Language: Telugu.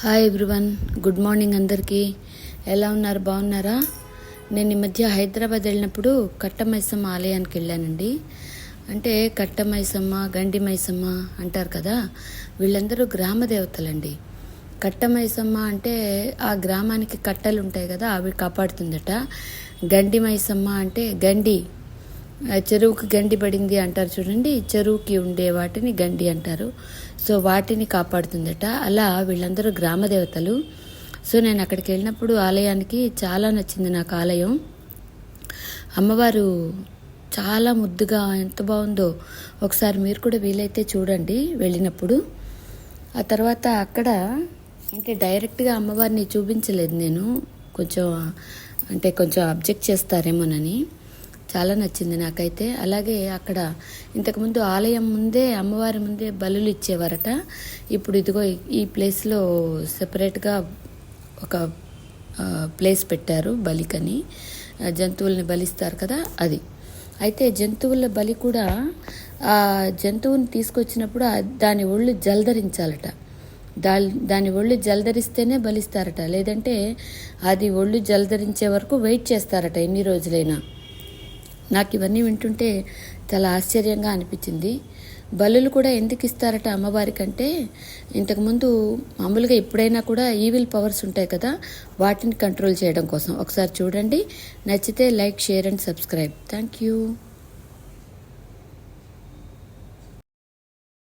హాయ్ ఎవ్రీవన్, గుడ్ మార్నింగ్ అందరికీ. ఎలా ఉన్నారు? బాగున్నారా? నేను ఈ మధ్య హైదరాబాద్ వెళ్ళినప్పుడు కట్టమైసమ్మ ఆలయానికి వెళ్ళానండి. అంటే కట్టమైసమ్మ, గండి మైసమ్మ అంటారు కదా, వీళ్ళందరూ గ్రామ దేవతలండి. కట్టమైసమ్మ అంటే ఆ గ్రామానికి కట్టలు ఉంటాయి కదా, అవి కాపాడుతుందట. గండి మైసమ్మ అంటే గండి, చెరువుకి గండి పడింది అంటారు చూడండి, చెరువుకి ఉండే వాటిని గండి అంటారు. సో వాటిని కాపాడుతుందట. అలా వీళ్ళందరూ గ్రామ దేవతలు. సో నేను అక్కడికి వెళ్ళినప్పుడు ఆలయానికి చాలా నచ్చింది నాకు ఆలయం. అమ్మవారు చాలా ముద్దుగా, ఎంత బాగుందో. ఒకసారి మీరు కూడా వీలైతే చూడండి వెళ్ళినప్పుడు. ఆ తర్వాత అక్కడ అంటే డైరెక్ట్గా అమ్మవారిని చూపించలేదు నేను, కొంచెం అబ్జెక్ట్ చేస్తారేమోనని. చాలా నచ్చింది నాకైతే. అలాగే అక్కడ ఇంతకుముందు ఆలయం ముందే, అమ్మవారి ముందే బలులు ఇచ్చేవారట. ఇప్పుడు ఇదిగో ఈ ప్లేస్లో సెపరేట్గా ఒక ప్లేస్ పెట్టారు బలికని. జంతువుల్ని బలిస్తారు కదా, అది. అయితే జంతువుల బలి కూడా ఆ జంతువుని తీసుకొచ్చినప్పుడు దాని ఒళ్ళు జలధరించాలట. దాని ఒళ్ళు జలధరిస్తేనే బలిస్తారట, లేదంటే అది ఒళ్ళు జలధరించే వరకు వెయిట్ చేస్తారట ఎన్ని రోజులైనా. నాకు ఇవన్నీ వింటుంటే చాలా ఆశ్చర్యంగా అనిపించింది. బలులు కూడా ఎందుకు ఇస్తారట అమ్మవారికంటే, ఇంతకుముందు మామూలుగా ఎప్పుడైనా కూడా ఈవిల్ పవర్స్ ఉంటాయి కదా, వాటిని కంట్రోల్ చేయడం కోసం. ఒకసారి చూడండి, నచ్చితే like, share and subscribe. Thank you.